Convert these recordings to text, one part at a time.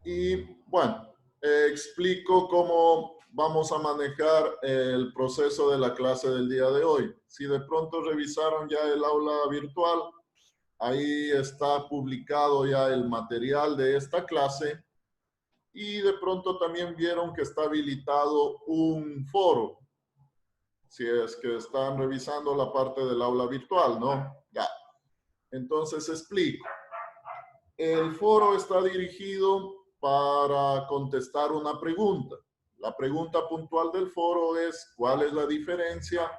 Y bueno, explico cómo vamos a manejar el proceso de la clase del día de hoy. Si de pronto revisaron ya el aula virtual, ahí está publicado ya el material de esta clase y de pronto también vieron que está habilitado un foro, si es que están revisando la parte del aula virtual, ¿no? Ya. Entonces explico. El foro está dirigido para contestar una pregunta. La pregunta puntual del foro es: ¿cuál es la diferencia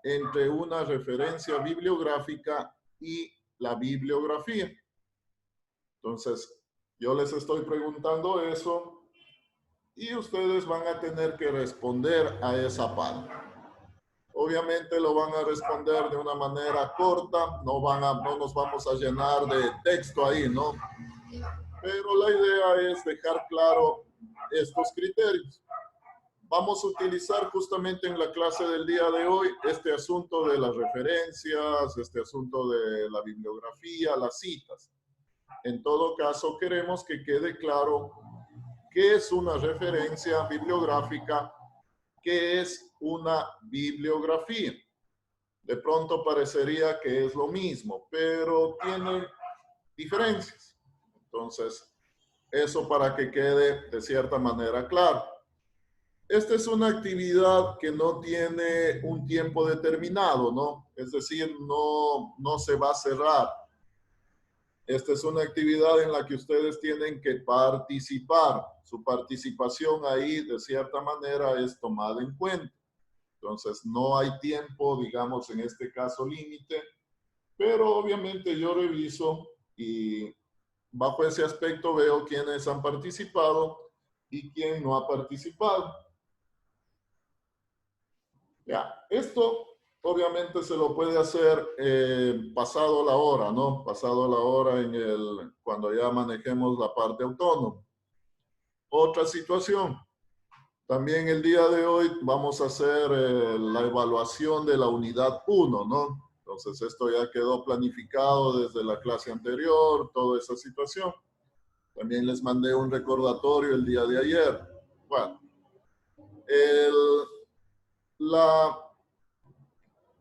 entre una referencia bibliográfica y la bibliografía? Entonces, yo les estoy preguntando eso y ustedes van a tener que responder a esa parte. Obviamente lo van a responder de una manera corta, no nos vamos a llenar de texto ahí, ¿no? Pero la idea es dejar claro estos criterios. Vamos a utilizar justamente en la clase del día de hoy este asunto de las referencias, este asunto de la bibliografía, las citas. En todo caso, queremos que quede claro qué es una referencia bibliográfica, qué es una bibliografía. De pronto parecería que es lo mismo, pero tiene diferencias. Entonces, eso para que quede de cierta manera claro. Esta es una actividad que no tiene un tiempo determinado, ¿no? Es decir, no se va a cerrar. Esta es una actividad en la que ustedes tienen que participar. Su participación ahí, de cierta manera, es tomada en cuenta. Entonces, no hay tiempo, digamos, en este caso límite, pero obviamente yo reviso y bajo ese aspecto veo quiénes han participado y quién no ha participado. Ya, esto obviamente se lo puede hacer pasado la hora, ¿no? Pasado la hora cuando ya manejemos la parte autónoma. Otra situación, también el día de hoy vamos a hacer la evaluación de la unidad 1, ¿no? Entonces esto ya quedó planificado desde la clase anterior, toda esa situación. También les mandé un recordatorio el día de ayer. Bueno, la,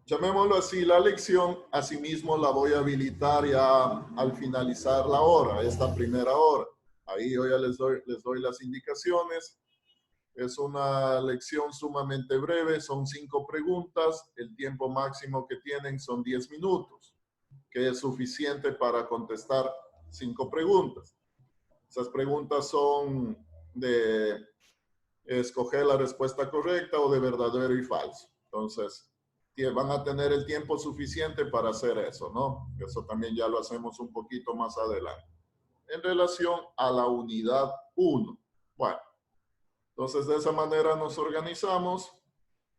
llamémoslo así, la lección, asimismo la voy a habilitar ya al finalizar la hora, esta primera hora. Ahí yo ya les doy las indicaciones. Es una lección sumamente breve, son 5 preguntas, el tiempo máximo que tienen son 10 minutos, que es suficiente para contestar 5 preguntas. Esas preguntas son de escoger la respuesta correcta o de verdadero y falso. Entonces, van a tener el tiempo suficiente para hacer eso, ¿no? Eso también ya lo hacemos un poquito más adelante. En relación a la unidad 1. Bueno, entonces de esa manera nos organizamos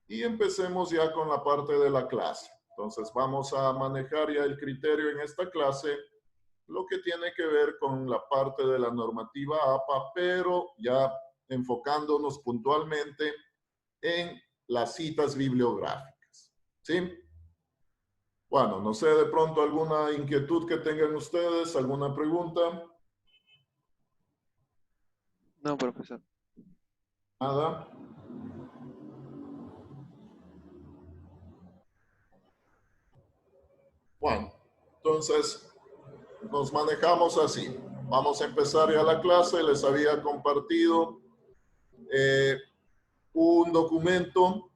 y empecemos ya con la parte de la clase. Entonces vamos a manejar ya el criterio en esta clase, lo que tiene que ver con la parte de la normativa APA, pero ya enfocándonos puntualmente en las citas bibliográficas. ¿Sí? Bueno, no sé, de pronto alguna inquietud que tengan ustedes, alguna pregunta. No, profesor. Nada. Bueno, entonces nos manejamos así. Vamos a empezar ya la clase. Les había compartido un documento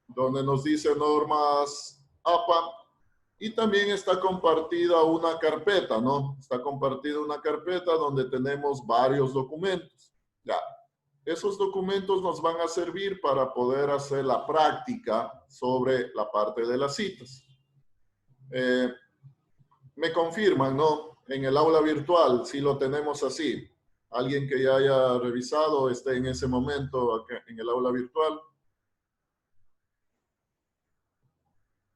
donde nos dice normas APA y también está compartida una carpeta, ¿no? Está compartida una carpeta donde tenemos varios documentos. Ya, esos documentos nos van a servir para poder hacer la práctica sobre la parte de las citas. Me confirman, ¿no? En el aula virtual, si lo tenemos así. Alguien que ya haya revisado, esté en ese momento en el aula virtual.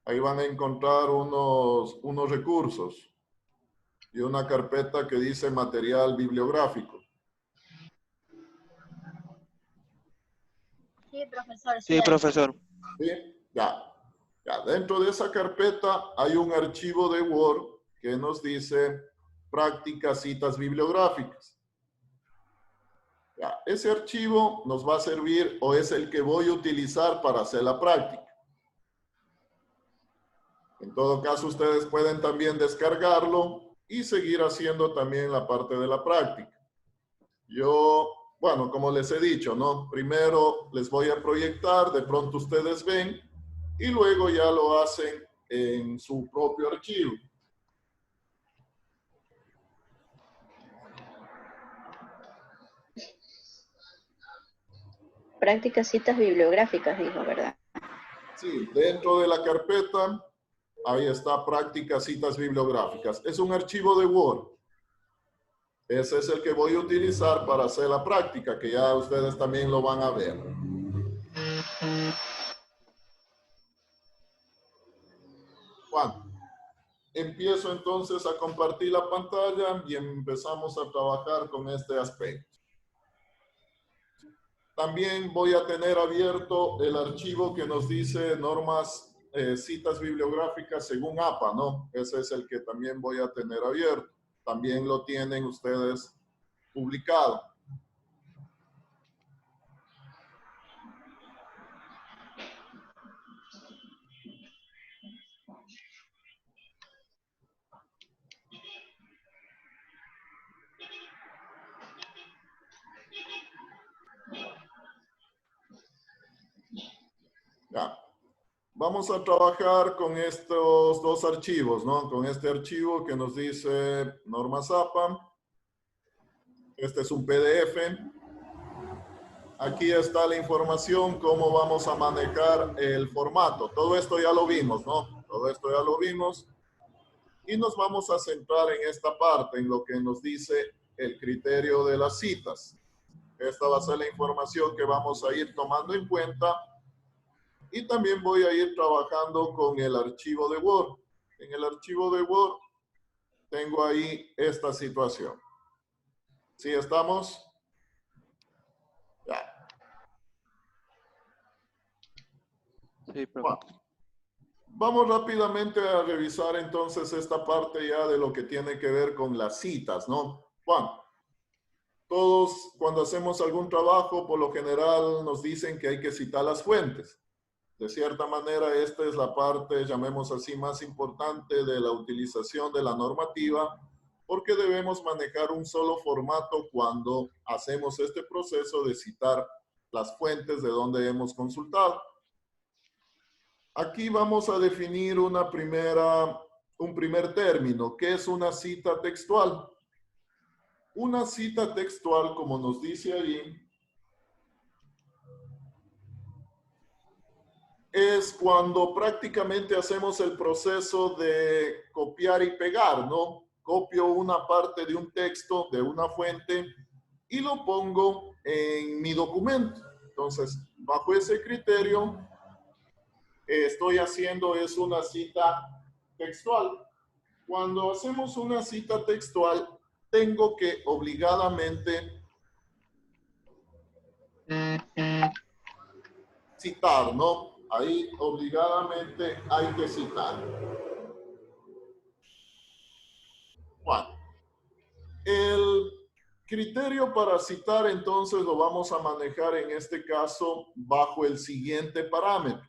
Ahí van a encontrar unos recursos y una carpeta que dice material bibliográfico. Sí, profesor. Sí, profesor. ¿Sí? Ya. Ya. Dentro de esa carpeta hay un archivo de Word que nos dice prácticas citas bibliográficas. Ya, ese archivo nos va a servir o es el que voy a utilizar para hacer la práctica. En todo caso, ustedes pueden también descargarlo y seguir haciendo también la parte de la práctica. Yo, bueno, como les he dicho, ¿no? Primero les voy a proyectar, de pronto ustedes ven y luego ya lo hacen en su propio archivo. Prácticas citas bibliográficas, dijo, ¿verdad? Sí, dentro de la carpeta, ahí está prácticas citas bibliográficas. Es un archivo de Word. Ese es el que voy a utilizar para hacer la práctica, que ya ustedes también lo van a ver. Bueno, empiezo entonces a compartir la pantalla y empezamos a trabajar con este aspecto. También voy a tener abierto el archivo que nos dice normas, citas bibliográficas según APA, ¿no? Ese es el que también voy a tener abierto. También lo tienen ustedes publicado. Ya. Vamos a trabajar con estos dos archivos, ¿no? Con este archivo que nos dice normas APA. Este es un PDF. Aquí está la información, cómo vamos a manejar el formato. Todo esto ya lo vimos, ¿no? Todo esto ya lo vimos. Y nos vamos a centrar en esta parte, en lo que nos dice el criterio de las citas. Esta va a ser la información que vamos a ir tomando en cuenta. Y también voy a ir trabajando con el archivo de Word. En el archivo de Word tengo ahí esta situación. ¿Sí estamos? Ya. Sí, profe. Bueno, vamos rápidamente a revisar entonces esta parte ya de lo que tiene que ver con las citas, ¿no? Bueno, todos cuando hacemos algún trabajo, por lo general nos dicen que hay que citar las fuentes. De cierta manera, esta es la parte, llamemos así, más importante de la utilización de la normativa, porque debemos manejar un solo formato cuando hacemos este proceso de citar las fuentes de donde hemos consultado. Aquí vamos a definir un primer término, que es una cita textual. Una cita textual, como nos dice ahí, es cuando prácticamente hacemos el proceso de copiar y pegar, ¿no? Copio una parte de un texto, de una fuente, y lo pongo en mi documento. Entonces, bajo ese criterio, estoy haciendo es una cita textual. Cuando hacemos una cita textual, tengo que obligadamente citar, ¿no? Ahí obligadamente hay que citar. Bueno, el criterio para citar entonces lo vamos a manejar en este caso bajo el siguiente parámetro.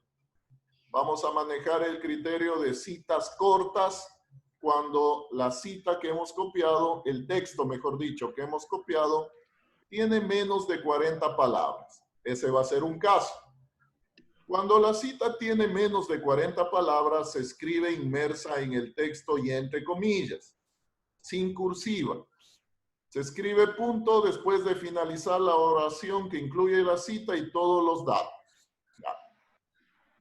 Vamos a manejar el criterio de citas cortas cuando la cita que hemos copiado, el texto mejor dicho que hemos copiado, tiene menos de 40 palabras. Ese va a ser un caso. Cuando la cita tiene menos de 40 palabras, se escribe inmersa en el texto y entre comillas, sin cursiva. Se escribe punto después de finalizar la oración que incluye la cita y todos los datos. Ya.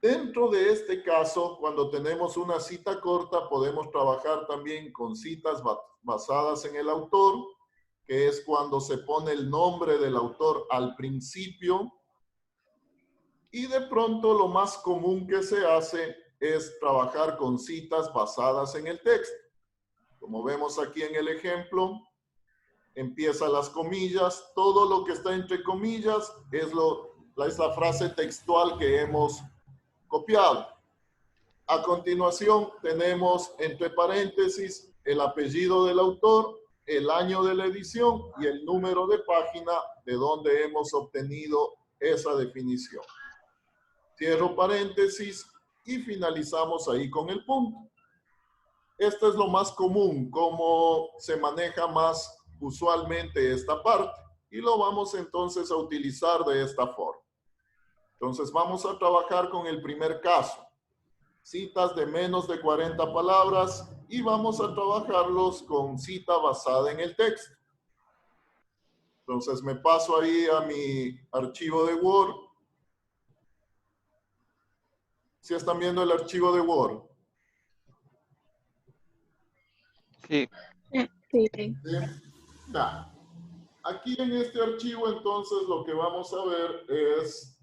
Dentro de este caso, cuando tenemos una cita corta, podemos trabajar también con citas basadas en el autor, que es cuando se pone el nombre del autor al principio. Y de pronto lo más común que se hace es trabajar con citas basadas en el texto. Como vemos aquí en el ejemplo, empieza las comillas, todo lo que está entre comillas es la frase textual que hemos copiado. A continuación tenemos entre paréntesis el apellido del autor el año de la edición y el número de página de donde hemos obtenido esa definición. Cierro paréntesis y finalizamos ahí con el punto. Esto es lo más común, cómo se maneja más usualmente esta parte. Y lo vamos entonces a utilizar de esta forma. Entonces vamos a trabajar con el primer caso. Citas de menos de 40 palabras y vamos a trabajarlos con cita basada en el texto. Entonces me paso ahí a mi archivo de Word. ¿Sí están viendo el archivo de Word? Sí. Sí. ¿Sí? Nah. Aquí en este archivo entonces lo que vamos a ver es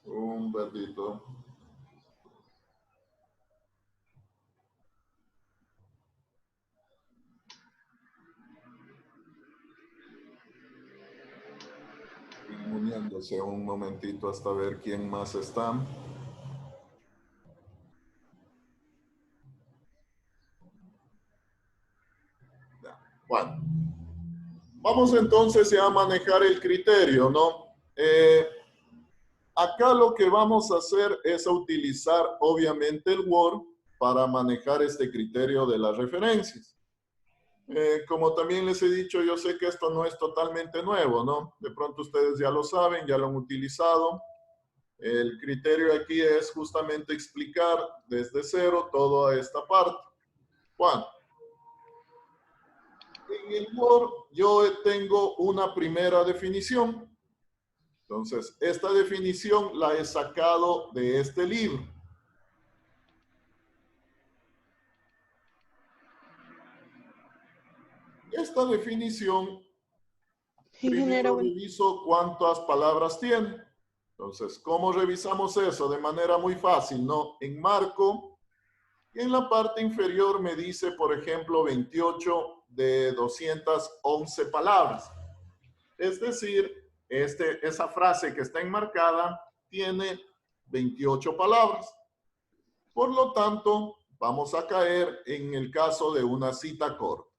un ratito. Uniéndose un momentito hasta ver quién más está. Ya. Bueno, vamos entonces ya a manejar el criterio, ¿no? Acá lo que vamos a hacer es utilizar obviamente el Word para manejar este criterio de las referencias. Como también les he dicho, yo sé que esto no es totalmente nuevo, ¿no? De pronto ustedes ya lo saben, ya lo han utilizado. El criterio aquí es justamente explicar desde cero toda esta parte. Bueno, en el Word yo tengo una primera definición. Entonces, esta definición la he sacado de este libro. Esta definición, primero reviso cuántas palabras tiene. Entonces, ¿cómo revisamos eso? De manera muy fácil, ¿no? Enmarco y en la parte inferior me dice, por ejemplo, 28 de 211 palabras. Es decir, esa frase que está enmarcada tiene 28 palabras. Por lo tanto, vamos a caer en el caso de una cita corta.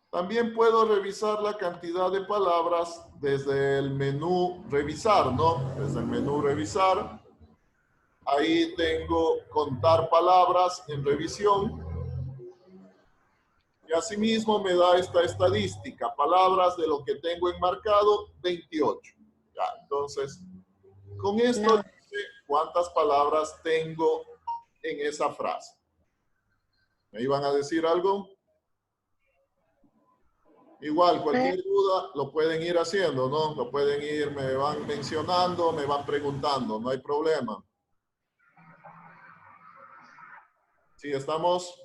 También puedo revisar la cantidad de palabras desde el menú revisar, ¿no? Desde el menú revisar. Ahí tengo contar palabras en revisión. Y asimismo me da esta estadística, palabras de lo que tengo enmarcado, 28. Ya, entonces, con esto dice cuántas palabras tengo en esa frase. ¿Me iban a decir algo? Igual, cualquier duda lo pueden ir haciendo, ¿no? Lo pueden ir, me van mencionando, me van preguntando, no hay problema. ¿Sí estamos?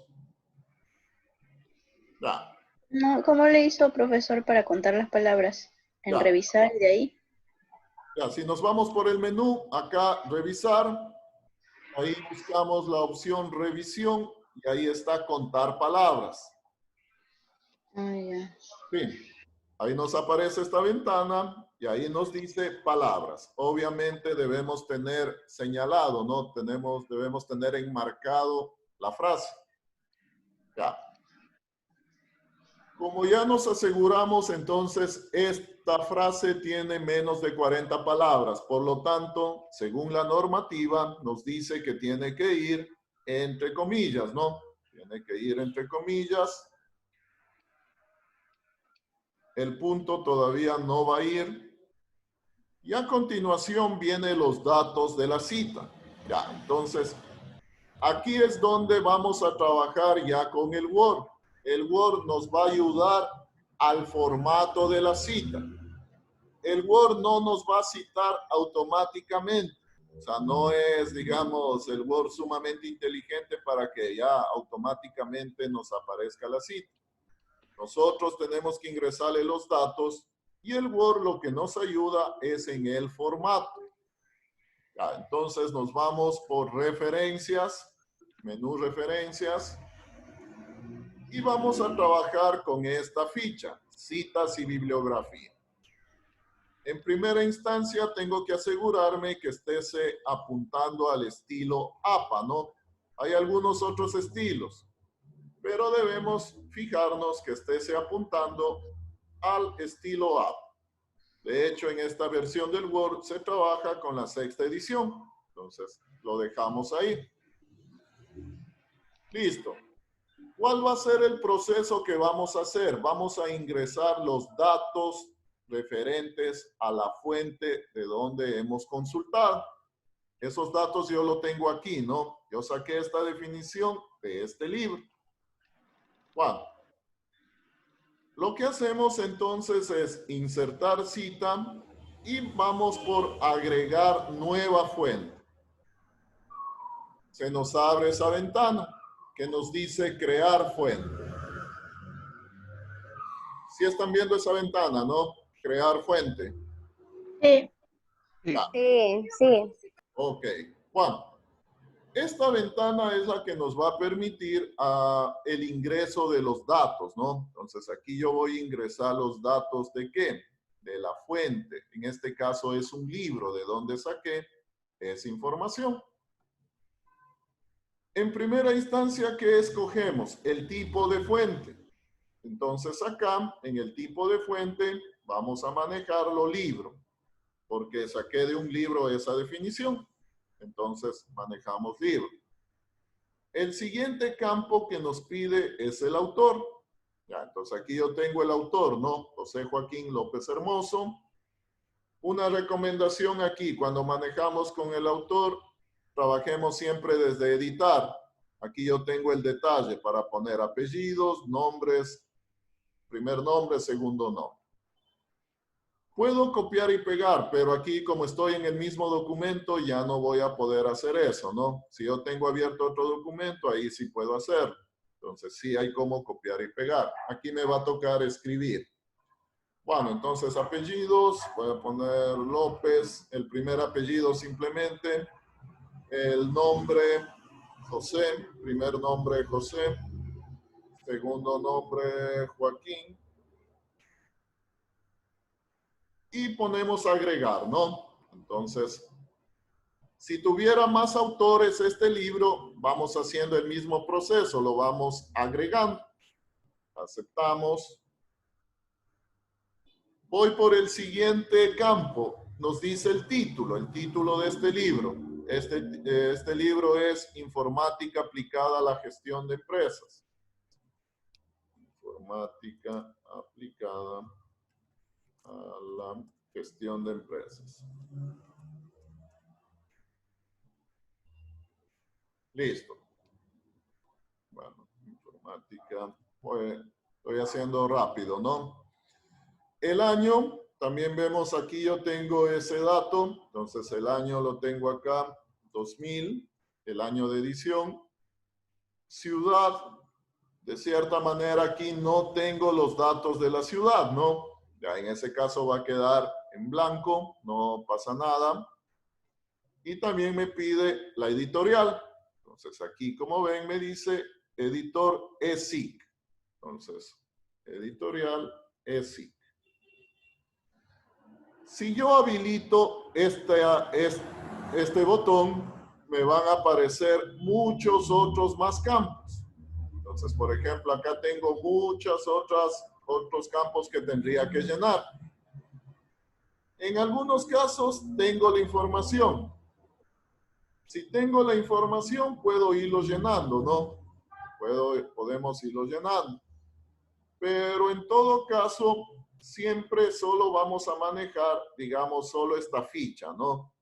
Ya. No, ¿cómo le hizo, profesor, para contar las palabras? En Ya. revisar de ahí. Ya, si nos vamos por el menú, acá revisar, ahí buscamos la opción revisión y ahí está contar palabras. Ah, ya. Sí. Ahí nos aparece esta ventana y ahí nos dice palabras. Obviamente debemos tener señalado, ¿no? Debemos tener enmarcado la frase. Ya. Como ya nos aseguramos, entonces, esta frase tiene menos de 40 palabras. Por lo tanto, según la normativa, nos dice que tiene que ir entre comillas, ¿no? Tiene que ir entre comillas. El punto todavía no va a ir. Y a continuación vienen los datos de la cita. Ya, entonces, aquí es donde vamos a trabajar ya con el Word. El Word nos va a ayudar al formato de la cita. El Word no nos va a citar automáticamente. O sea, no es, digamos, el Word sumamente inteligente para que ya automáticamente nos aparezca la cita. Nosotros tenemos que ingresarle los datos y el Word lo que nos ayuda es en el formato. Ya, entonces nos vamos por referencias, menú referencias. Y vamos a trabajar con esta ficha, citas y bibliografía. En primera instancia, tengo que asegurarme que estés apuntando al estilo APA, ¿no? Hay algunos otros estilos, pero debemos fijarnos que estés apuntando al estilo APA. De hecho, en esta versión del Word se trabaja con la 6ª edición. Entonces, lo dejamos ahí. Listo. ¿Cuál va a ser el proceso que vamos a hacer? Vamos a ingresar los datos referentes a la fuente de donde hemos consultado. Esos datos yo lo tengo aquí, ¿no? Yo saqué esta definición de este libro. Bueno, lo que hacemos entonces es insertar cita y vamos por agregar nueva fuente. Se nos abre esa ventana que nos dice crear fuente. ¿Sí están viendo esa ventana, no? Crear fuente. Sí. Sí. Ah, Sí. ok. Bueno, esta ventana es la que nos va a permitir el ingreso de los datos, ¿no? Entonces aquí yo voy a ingresar los datos ¿de qué? De la fuente. En este caso es un libro de donde saqué esa información. En primera instancia, ¿qué escogemos? El tipo de fuente. Entonces acá, en el tipo de fuente, vamos a manejarlo libro, porque saqué de un libro esa definición. Entonces manejamos libro. El siguiente campo que nos pide es el autor. Ya, entonces aquí yo tengo el autor, ¿no? José Joaquín López Hermoso. Una recomendación aquí, cuando manejamos con el autor, trabajemos siempre desde editar. Aquí yo tengo el detalle para poner apellidos, nombres, primer nombre, segundo nombre. Puedo copiar y pegar, pero aquí como estoy en el mismo documento ya no voy a poder hacer eso, ¿no? Si yo tengo abierto otro documento, ahí sí puedo hacerlo. Entonces sí hay cómo copiar y pegar. Aquí me va a tocar escribir. Bueno, entonces apellidos, voy a poner López, el primer apellido simplemente, el nombre José, primer nombre José, segundo nombre Joaquín. Y ponemos agregar, ¿no? Entonces, si tuviera más autores este libro, vamos haciendo el mismo proceso, lo vamos agregando. Aceptamos. Voy por el siguiente campo. Nos dice el título de este libro. Este libro es Informática aplicada a la gestión de empresas. Informática aplicada a la gestión de empresas. Listo. Bueno, informática. Pues, estoy haciendo rápido, ¿no? El año, también vemos aquí yo tengo ese dato. Entonces el año lo tengo acá, 2000, el año de edición. Ciudad, de cierta manera aquí no tengo los datos de la ciudad, ¿no? Ya en ese caso va a quedar en blanco, no pasa nada. Y también me pide la editorial. Entonces aquí, como ven, me dice editor ESIC. Entonces, editorial ESIC. Si yo habilito este botón, me van a aparecer muchos otros más campos. Entonces, por ejemplo, acá tengo muchos otros campos que tendría que llenar. En algunos casos tengo la información. Si tengo la información, puedo irlo llenando, ¿no? Podemos irlo llenando. Pero en todo caso, siempre solo vamos a manejar, digamos, solo esta ficha, ¿no?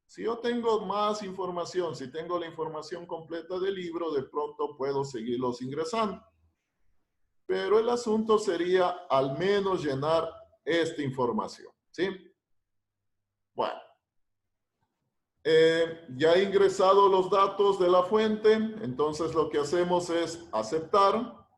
Si yo tengo más información, si tengo la información completa del libro, de pronto puedo seguirlos ingresando. Pero el asunto sería al menos llenar esta información, ¿sí? Bueno. Ya he ingresado los datos de la fuente, entonces lo que hacemos es aceptar.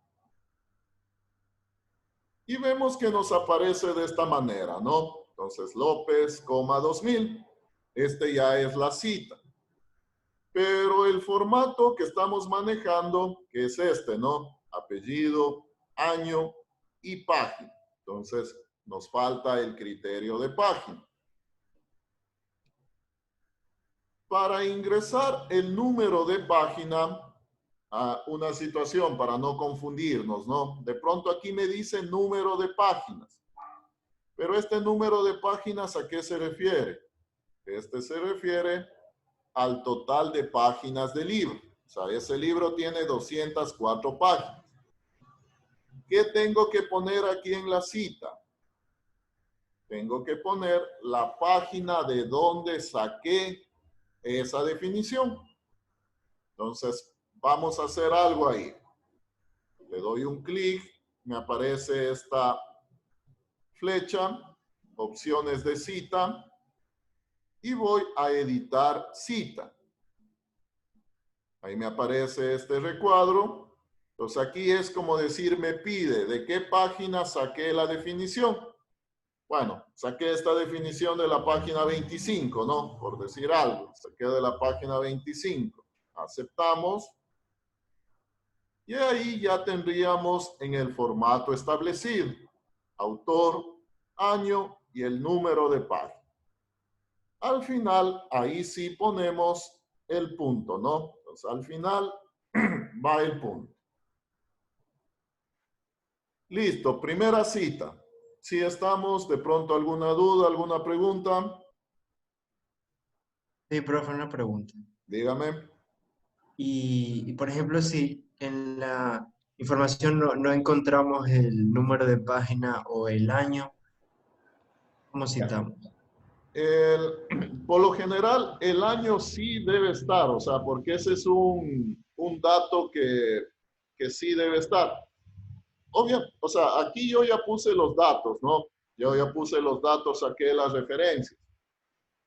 Y vemos que nos aparece de esta manera, ¿no? Entonces, López, 2000. Este ya es la cita. Pero el formato que estamos manejando, que es este, ¿no? apellido, año y página. Entonces, nos falta el criterio de página. Para ingresar el número de página a una situación, para no confundirnos, ¿no? De pronto aquí me dice número de páginas. Pero este número de páginas, ¿a qué se refiere? Este se refiere al total de páginas del libro. O sea, ese libro tiene 204 páginas. ¿Qué tengo que poner aquí en la cita? Tengo que poner la página de donde saqué esa definición. Entonces, vamos a hacer algo ahí. Le doy un clic, me aparece esta flecha, opciones de cita, y voy a editar cita. Ahí me aparece este recuadro. Entonces aquí es como decir, me pide de qué página saqué la definición. Bueno, saqué esta definición de la página 25, ¿no? Por decir algo, saqué de la página 25. Aceptamos. Y ahí ya tendríamos en el formato establecido, autor, año y el número de página. Al final, ahí sí ponemos el punto, ¿no? Entonces, al final va el punto. Listo, primera cita. Si estamos, de pronto, alguna duda, alguna pregunta, Sí, profe, una pregunta. dígame. Por ejemplo, si en la información no encontramos el número de página o el año, ¿cómo citamos? Por lo general, el año sí debe estar, o sea, porque ese es un dato que sí debe estar. Obvio, o sea, aquí yo ya puse los datos, ¿no? Yo ya puse los datos, saqué las referencias.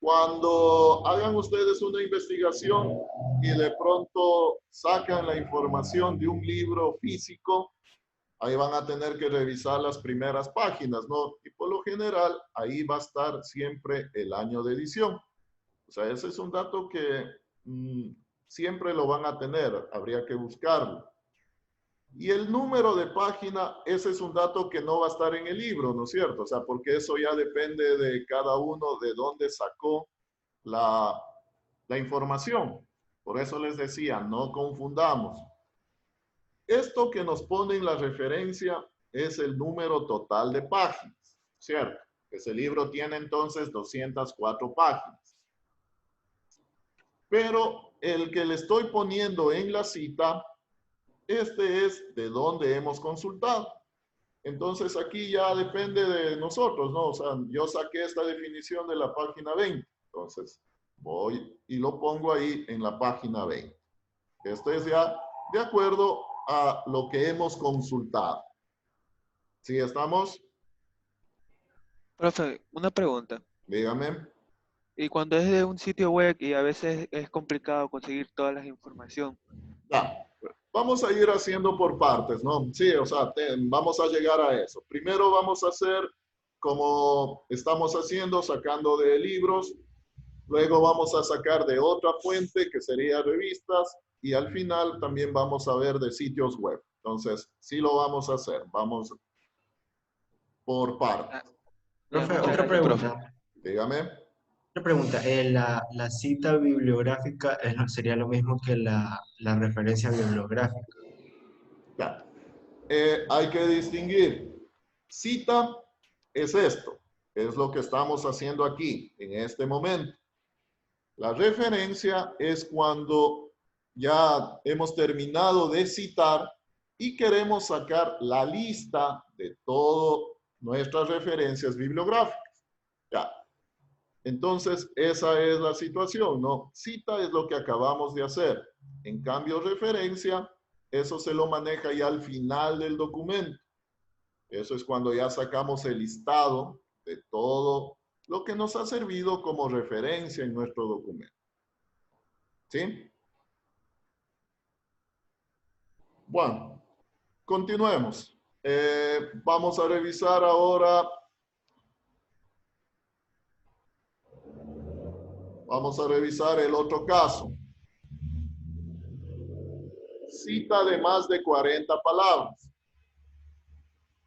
Cuando hagan ustedes una investigación y de pronto sacan la información de un libro físico, ahí van a tener que revisar las primeras páginas, ¿no? Y por lo general, ahí va a estar siempre el año de edición. O sea, ese es un dato que siempre lo van a tener, habría que buscarlo. Y el número de página, ese es un dato que no va a estar en el libro, ¿no es cierto? O sea, porque eso ya depende de cada uno de dónde sacó la información. Por eso les decía, no confundamos. Esto que nos pone en la referencia es el número total de páginas, ¿cierto? Ese libro tiene entonces 204 páginas. Pero el que le estoy poniendo en la cita, este es de donde hemos consultado. Entonces aquí ya depende de nosotros, ¿no? O sea, yo saqué esta definición de la página 20. Entonces voy y lo pongo ahí en la página 20. Esto es ya de acuerdo a lo que hemos consultado. ¿Sí estamos? Profe, una pregunta. Dígame. Y cuando es de un sitio web y a veces es complicado conseguir todas las información. Ya. Vamos a ir haciendo por partes, ¿no? Sí, o sea, vamos a llegar a eso. Primero vamos a hacer como estamos haciendo, sacando de libros. Luego vamos a sacar de otra fuente, que sería revistas. Y al final también vamos a ver de sitios web. Entonces, sí lo vamos a hacer. Vamos por partes. Ah, ya, Profe, muchas otra gracias, profe. pregunta. Dígame. Otra pregunta. La cita bibliográfica sería lo mismo que la referencia bibliográfica. Ya. Hay que distinguir. Cita es esto. Es lo que estamos haciendo aquí, en este momento. La referencia es cuando ya hemos terminado de citar y queremos sacar la lista de todas nuestras referencias bibliográficas. Ya. Entonces, esa es la situación, ¿no? Cita es lo que acabamos de hacer. En cambio, referencia, eso se lo maneja ya al final del documento. Eso es cuando ya sacamos el listado de todo lo que nos ha servido como referencia en nuestro documento. ¿Sí? Bueno, continuemos. Vamos a revisar ahora. Vamos a revisar el otro caso. cita de más de 40 palabras.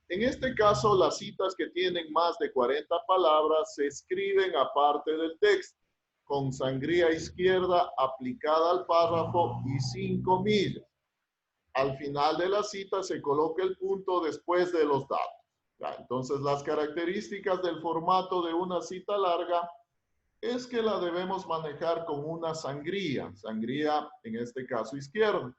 En este caso, las citas que tienen más de 40 palabras se escriben aparte del texto, con sangría izquierda aplicada al párrafo y sin comillas. Al final de la cita se coloca el punto después de los datos. Ya, entonces, las características del formato de una cita larga es que la debemos manejar con una sangría en este caso izquierda.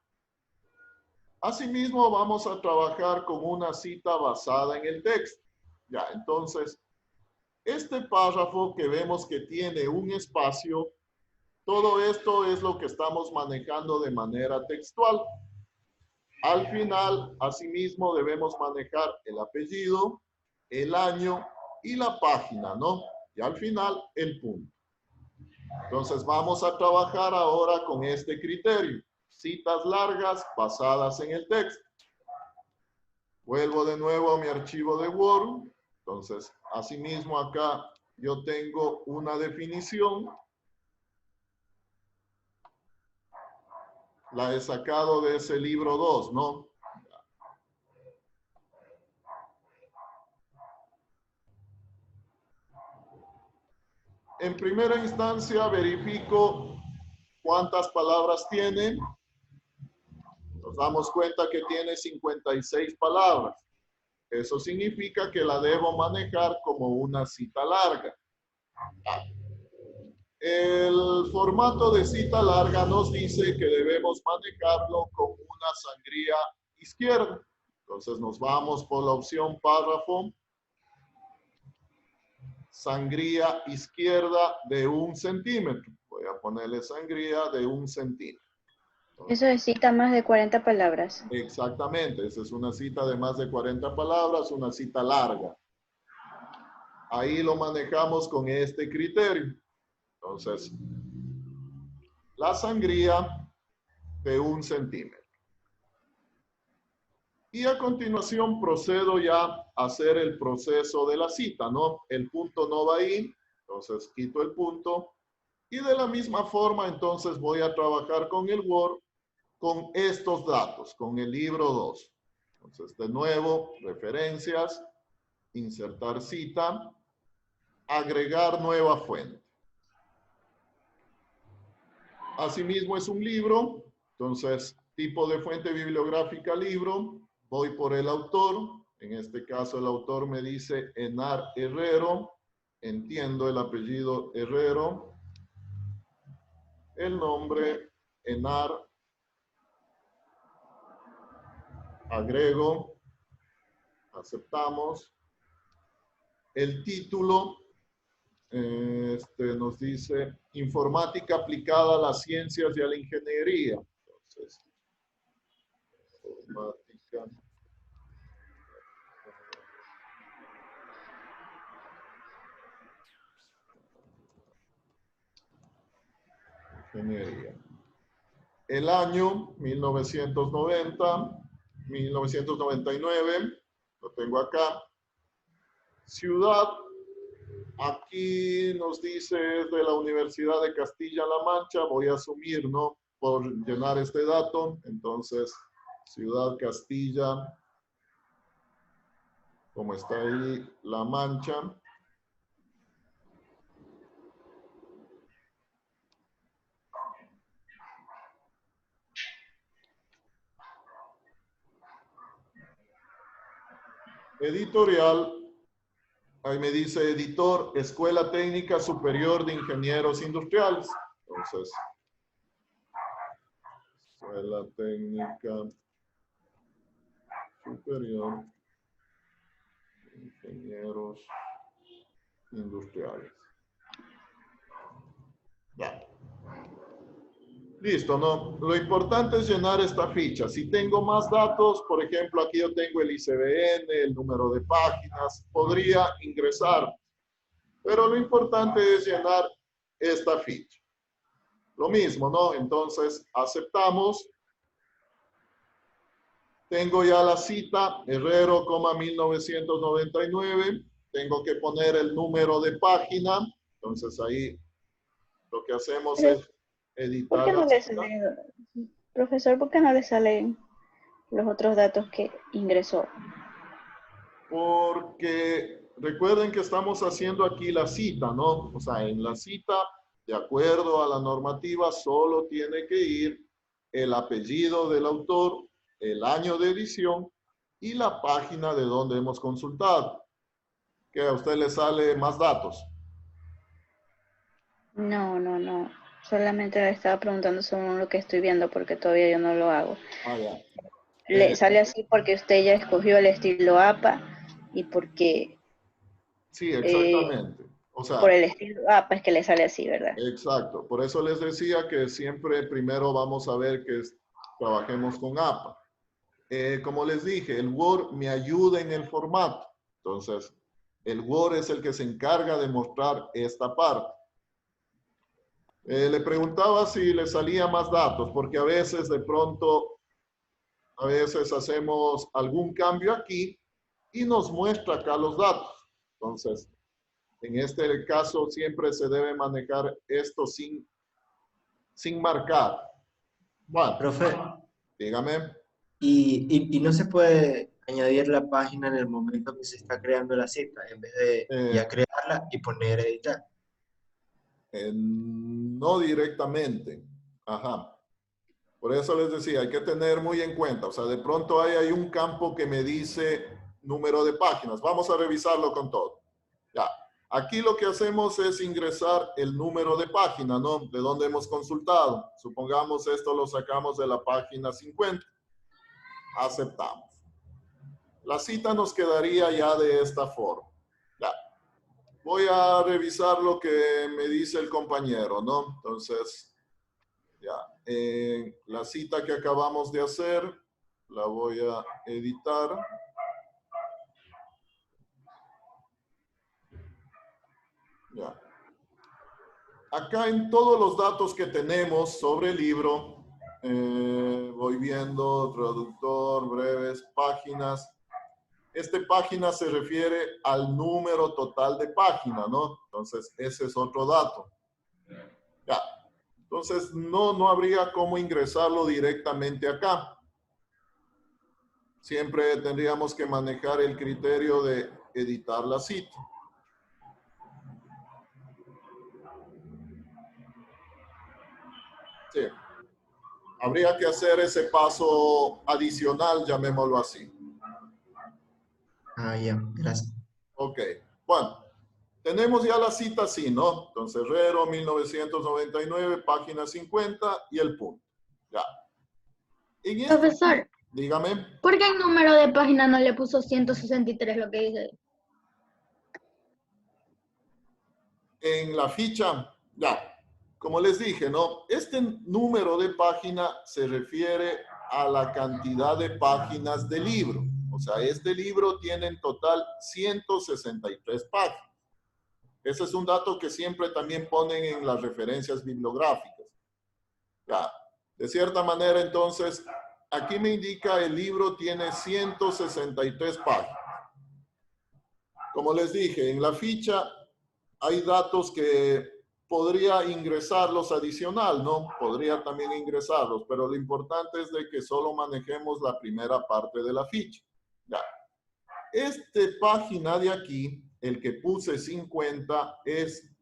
Asimismo, vamos a trabajar con una cita basada en el texto. Ya, entonces, este párrafo que vemos que tiene un espacio, todo esto es lo que estamos manejando de manera textual. Al final, asimismo, debemos manejar el apellido, el año y la página, ¿no? Y al final, el punto. Entonces, vamos a trabajar ahora con este criterio. Citas largas basadas en el texto. Vuelvo de nuevo a mi archivo de Word. Entonces, asimismo acá yo tengo una definición. La he sacado de ese libro 2, ¿no? En primera instancia verifico cuántas palabras tiene. Nos damos cuenta que tiene 56 palabras. Eso significa que la debo manejar como una cita larga. El formato de cita larga nos dice que debemos manejarlo con una sangría izquierda. Entonces nos vamos por la opción párrafo. Sangría izquierda de 1 centímetro. Voy a ponerle sangría de 1 centímetro. Eso es cita más de 40 palabras. Exactamente, esa es una cita de más de 40 palabras, una cita larga. Ahí lo manejamos con este criterio. Entonces, la sangría de 1 centímetro. Y a continuación procedo ya a hacer el proceso de la cita, ¿no? El punto no va ahí, entonces quito el punto. Y de la misma forma, entonces voy a trabajar con el Word con estos datos, con el libro 2. Entonces, de nuevo, referencias, insertar cita, agregar nueva fuente. Asimismo es un libro, entonces, tipo de fuente bibliográfica libro, voy por el autor, en este caso el autor me dice Henar Herrero, entiendo el apellido Herrero, el nombre Henar, agrego, aceptamos, el título, nos dice informática aplicada a las ciencias y a la ingeniería. Entonces, informática. Ingeniería. El año 1990, 1999, lo tengo acá. Ciudad, aquí nos dice es de la Universidad de Castilla-La Mancha, voy a asumir, ¿no? Por llenar este dato, entonces, Ciudad Castilla, como está ahí, La Mancha. Editorial, ahí me dice editor, Escuela Técnica Superior de Ingenieros Industriales. Entonces, Escuela Técnica Superior de Ingenieros Industriales. Ya. Listo, ¿no? Lo importante es llenar esta ficha. Si tengo más datos, por ejemplo, aquí yo tengo el ICBN, el número de páginas, podría ingresar. Pero lo importante es llenar esta ficha. Lo mismo, ¿no? Entonces, aceptamos. Tengo ya la cita, Herrero, 1999. Tengo que poner el número de página. Entonces, ahí lo que hacemos es editar ¿Por qué no la lees cita. Profesor, ¿por qué no le salen los otros datos que ingresó? Porque recuerden que estamos haciendo aquí la cita, ¿no? O sea, en la cita, de acuerdo a la normativa, solo tiene que ir el apellido del autor, el año de edición y la página de donde hemos consultado. Que a usted le sale más datos. No. Solamente le estaba preguntando sobre lo que estoy viendo porque todavía yo no lo hago. Ah, ya. Le sale así porque usted ya escogió el estilo APA y porque Sí, exactamente. O sea, por el estilo APA es que le sale así, ¿verdad? exacto. Por eso les decía que siempre primero vamos a ver que trabajemos con APA. Como les dije, el Word me ayuda en el formato. Entonces, el Word es el que se encarga de mostrar esta parte. Le preguntaba si le salía más datos, porque a veces de pronto, a veces hacemos algún cambio aquí y nos muestra acá los datos. Entonces, en este caso siempre se debe manejar esto sin marcar. Bueno, Profe, dígame. y no se puede añadir la página en el momento que se está creando la cita, en vez de ya crearla y poner editar. No directamente. Ajá. Por eso les decía, hay que tener muy en cuenta. O sea, de pronto hay un campo que me dice número de páginas. Vamos a revisarlo con todo. Ya. Aquí lo que hacemos es ingresar el número de página, ¿no? De donde hemos consultado. Supongamos esto lo sacamos de la página 50. Aceptamos. La cita nos quedaría ya de esta forma. Ya. Voy a revisar lo que me dice el compañero, ¿no? Entonces, ya. La cita que acabamos de hacer, la voy a editar. Ya. Acá en todos los datos que tenemos sobre el libro, voy viendo traductor, breves, páginas. Esta página se refiere al número total de página, ¿no? Entonces, ese es otro dato. Ya. Entonces, no habría cómo ingresarlo directamente acá. Siempre tendríamos que manejar el criterio de editar la cita. Sí. Habría que hacer ese paso adicional, llamémoslo así. Ah, ya, gracias. Ok. Bueno, tenemos ya la cita así, ¿no? Entonces, Herrero, 1999, página 50 y el punto. Ya. En este, Profesor, dígame. ¿por qué el número de página no le puso 163 lo que dice? En la ficha, ya. Como les dije, ¿no? Este número de página se refiere a la cantidad de páginas del libro. O sea, este libro tiene en total 163 páginas. Ese es un dato que siempre también ponen en las referencias bibliográficas. Ya. De cierta manera, entonces, aquí me indica el libro tiene 163 páginas. Como les dije, en la ficha hay datos que podría ingresarlos adicional, ¿no? Podría también ingresarlos, pero lo importante es de que solo manejemos la primera parte de la ficha. Ya. Esta página de aquí, el que puse 50, es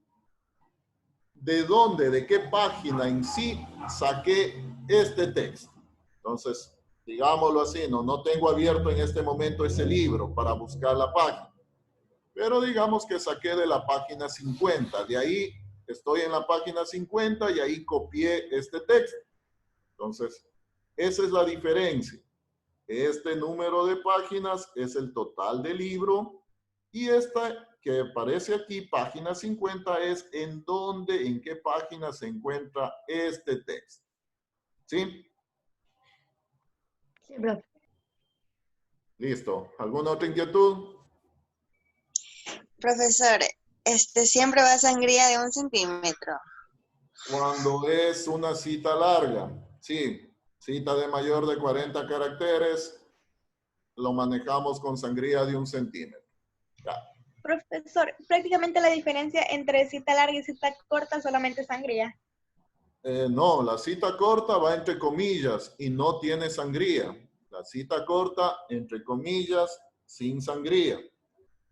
de dónde, de qué página en sí saqué este texto. Entonces, digámoslo así, no tengo abierto en este momento ese libro para buscar la página. Pero digamos que saqué de la página 50. De ahí estoy en la página 50 y ahí copié este texto. Entonces, esa es la diferencia. Este número de páginas es el total del libro y esta que aparece aquí, página 50, es en dónde, en qué página se encuentra este texto. ¿Sí? Sí, profe. Listo. ¿Alguna otra inquietud? Profesor, siempre va sangría de 1 centímetro. Cuando es una cita larga, sí. Cita de mayor de 40 caracteres, lo manejamos con sangría de 1 centímetro. Ya. Profesor, prácticamente la diferencia entre cita larga y cita corta solamente es sangría. No, la cita corta va entre comillas y no tiene sangría. La cita corta, entre comillas, sin sangría.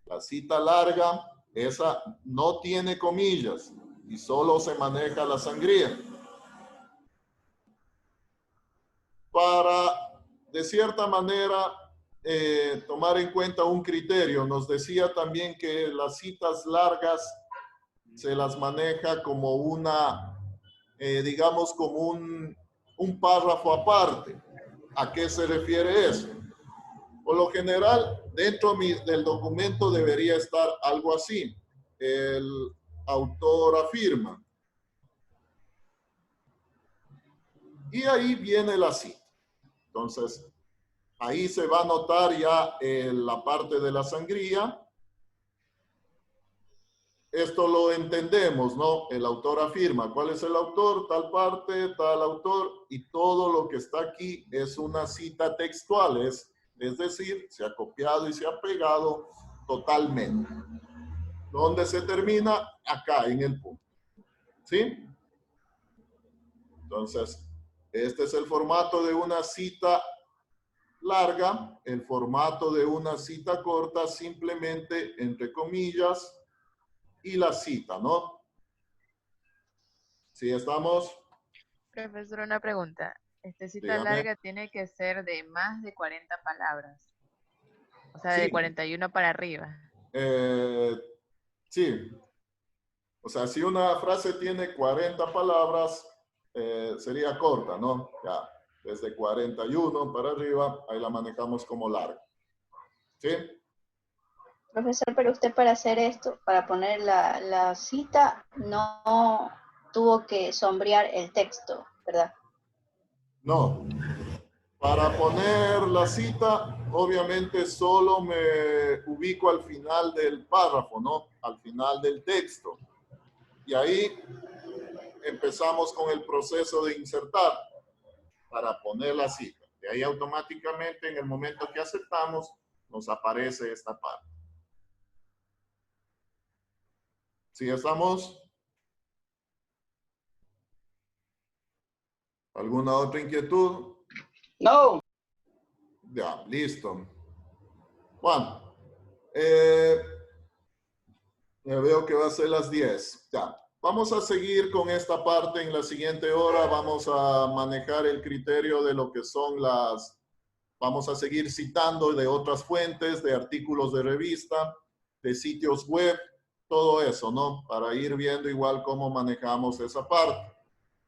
La cita larga, esa no tiene comillas y solo se maneja la sangría. Para, de cierta manera, tomar en cuenta un criterio, nos decía también que las citas largas se las maneja como una, digamos, como un párrafo aparte. ¿A qué se refiere eso? Por lo general, dentro del documento debería estar algo así. El autor afirma. Y ahí viene la cita. Entonces, ahí se va a notar ya la parte de la sangría. Esto lo entendemos, ¿no? El autor afirma. ¿Cuál es el autor? Tal parte, tal autor. Y todo lo que está aquí es una cita textual. Es decir, se ha copiado y se ha pegado totalmente. ¿Dónde se termina? Acá, en el punto. ¿Sí? Entonces, este es el formato de una cita larga. El formato de una cita corta, simplemente, entre comillas, y la cita, ¿no? ¿Sí estamos? Profesor, una pregunta. Cita Dígame. larga tiene que ser de más de 40 palabras. O sea, Sí. de 41 para arriba. Sí. O sea, si una frase tiene 40 palabras, sería corta, ¿no? Ya, desde 41 para arriba, ahí la manejamos como larga. ¿Sí? Profesor, pero usted para hacer esto, para poner la cita, no tuvo que sombrear el texto, ¿verdad? No. Para poner la cita, obviamente solo me ubico al final del párrafo, ¿no? Al final del texto. Y ahí empezamos con el proceso de insertar para poner la cita. De ahí automáticamente, en el momento que aceptamos, nos aparece esta parte. ¿Sí estamos? ¿Alguna otra inquietud? No. Ya, listo. Bueno, ya veo que va a ser las 10. Ya. Vamos a seguir con esta parte en la siguiente hora. Vamos a manejar el criterio de lo que son las... Vamos a seguir citando de otras fuentes, de artículos de revista, de sitios web, todo eso, ¿no? Para ir viendo igual cómo manejamos esa parte.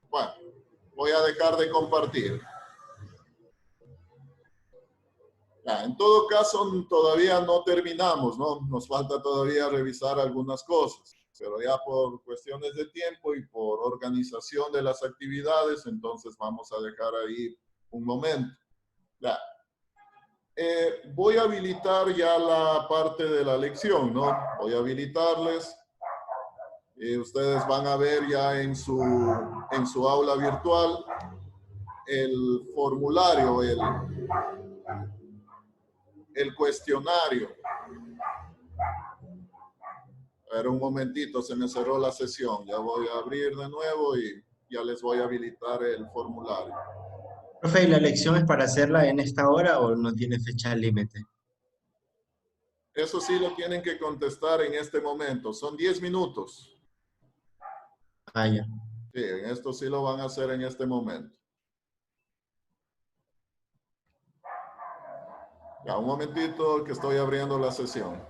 Bueno, voy a dejar de compartir. Ya, en todo caso, todavía no terminamos, ¿no? Nos falta todavía revisar algunas cosas, pero ya por cuestiones de tiempo y por organización de las actividades, entonces vamos a dejar ahí un momento. Ya. Voy a habilitar ya la parte de la lección, ¿no? Voy a habilitarles. Ustedes van a ver ya en su aula virtual el formulario, el cuestionario. A ver, un momentito, se me cerró la sesión. Ya voy a abrir de nuevo y ya les voy a habilitar el formulario. Profe, ¿y la lección es para hacerla en esta hora o no tiene fecha límite? Eso sí lo tienen que contestar en este momento. Son 10 minutos. Ah, ya. Sí, en esto sí lo van a hacer en este momento. Ya, un momentito que estoy abriendo la sesión.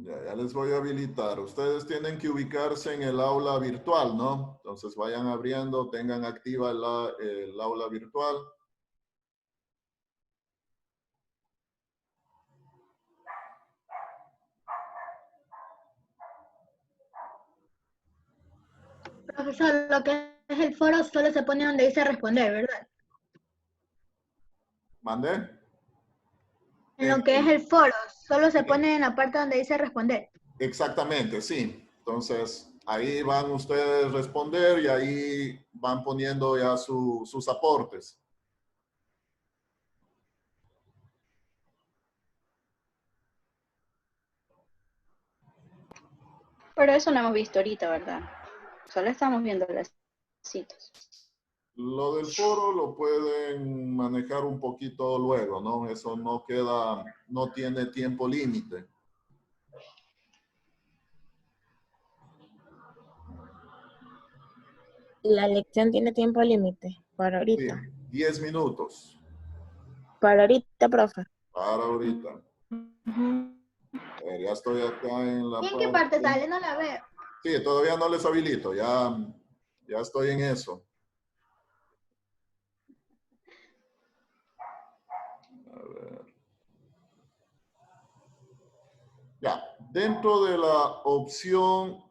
Ya les voy a habilitar. Ustedes tienen que ubicarse en el aula virtual, ¿no? Entonces vayan abriendo, tengan activa el aula virtual. Profesor, lo que es el foro solo se pone donde dice responder, ¿verdad? ¿Mandé? En lo que es el foro, solo se pone en la parte donde dice responder. Exactamente, sí. Entonces, ahí van ustedes a responder y ahí van poniendo ya sus aportes. Pero eso no hemos visto ahorita, ¿verdad? Solo estamos viendo las citas. Lo del foro lo pueden manejar un poquito luego, ¿no? Eso no queda, no tiene tiempo límite. La lección tiene tiempo límite para Sí, ahorita. 10 minutos Para ahorita, profe. para ahorita. Ya estoy acá en la ¿Y en qué parte sale? No la veo. Sí, todavía no les habilito, ya estoy en eso. A ver. Ya, dentro de la opción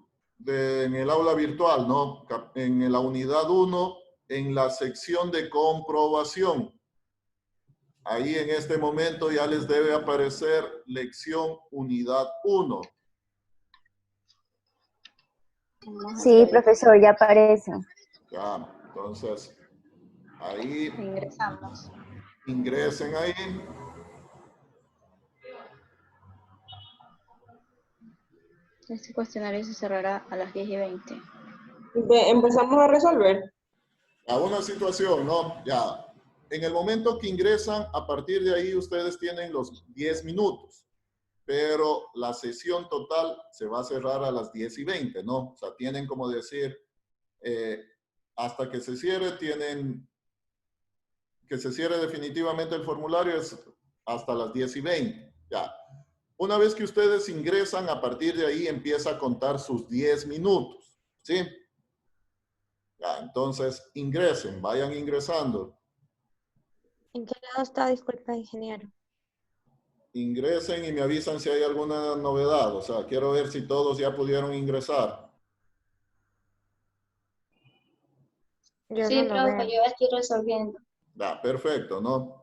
en el aula virtual, ¿no? En la unidad 1, en la sección de comprobación. Ahí en este momento ya les debe aparecer lección unidad 1. Sí, profesor, ya aparece. Ya, entonces, ahí Ingresamos. ingresen ahí. Este cuestionario se cerrará a las 10:20. Empezamos a resolver. A una situación, ¿no? Ya, en el momento que ingresan, a partir de ahí ustedes tienen los 10 minutos, pero la sesión total se va a cerrar a las 10:20, ¿no? O sea, tienen como decir, hasta que se cierre, que se cierre definitivamente el formulario es hasta las 10:20, ya. Una vez que ustedes ingresan, a partir de ahí empieza a contar sus 10 minutos, ¿sí? Ya, entonces ingresen, vayan ingresando. ¿En qué lado está? Disculpa, ingeniero. Ingresen y me avisan si hay alguna novedad. O sea, quiero ver si todos ya pudieron ingresar. Yo Sí, no lo profe, veo. yo estoy resolviendo. Ya, perfecto, ¿no?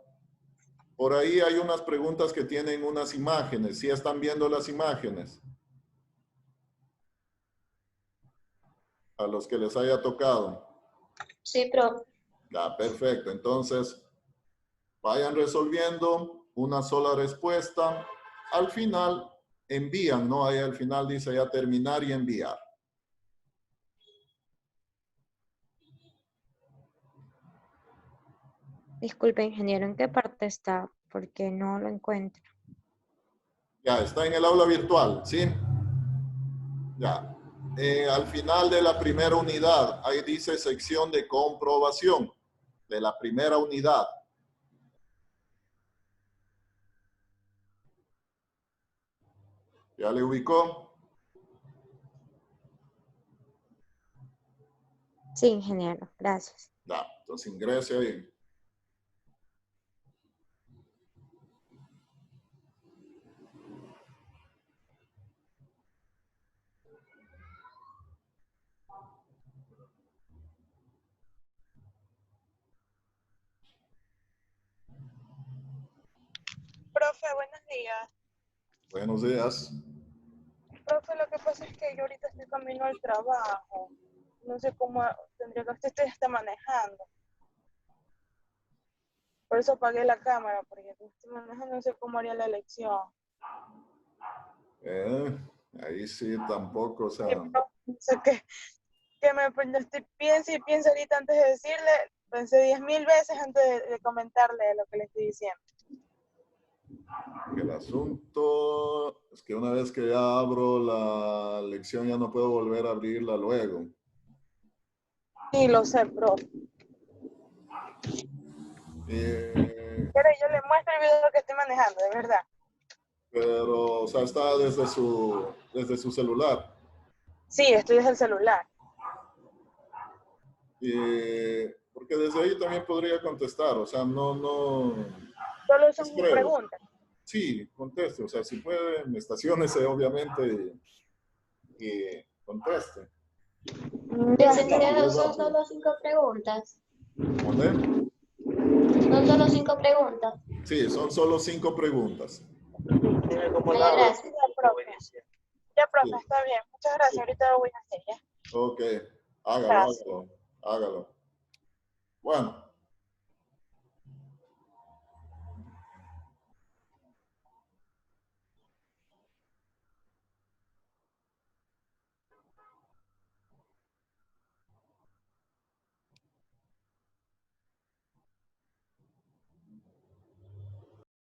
Por ahí hay unas preguntas que tienen unas imágenes. ¿Sí están viendo las imágenes? A los que les haya tocado. Sí, profe. Ya, perfecto. Entonces, vayan resolviendo una sola respuesta. Al final, envían, ¿no? Ahí al final dice ya terminar y enviar. Disculpe, ingeniero, ¿en qué parte está? Porque no lo encuentro. Ya, está en el aula virtual, ¿sí? Ya. Al final de la primera unidad, ahí dice sección de comprobación de la primera unidad. ¿Ya le ubicó? Sí, ingeniero, gracias. Ya, entonces ingrese ahí. Profe, buenos días. Buenos días. Profe, lo que pasa es que yo ahorita estoy camino al trabajo. No sé cómo tendría que usted esté manejando. Por eso apagué la cámara, porque estoy manejando, no sé cómo haría la elección. Ahí sí tampoco, o sea. Sí, profe, sé que me estoy piense y piense ahorita antes de decirle, pensé 10.000 veces antes de comentarle lo que le estoy diciendo. El asunto es que una vez que ya abro la lección ya no puedo volver a abrirla luego. Sí, lo sé, profe. Pero yo le muestro el video que estoy manejando, de verdad. Pero, o sea, está desde su celular. Sí, estoy desde el celular. Porque desde ahí también podría contestar, o sea, no. Solo son preguntas. Sí, conteste, o sea, si puede, estaciónese obviamente y conteste. Ingeniero, son solo 5 preguntas. ¿Dónde? Son solo 5 preguntas. Sí, son solo 5 preguntas. Dime cómo la Vaya, hago. gracias. Ya, profe. Ya, profe, Sí. está bien. Muchas gracias. Ahorita lo voy a hacer ya. Ok, hágalo, Gracias. hágalo, hágalo. Bueno.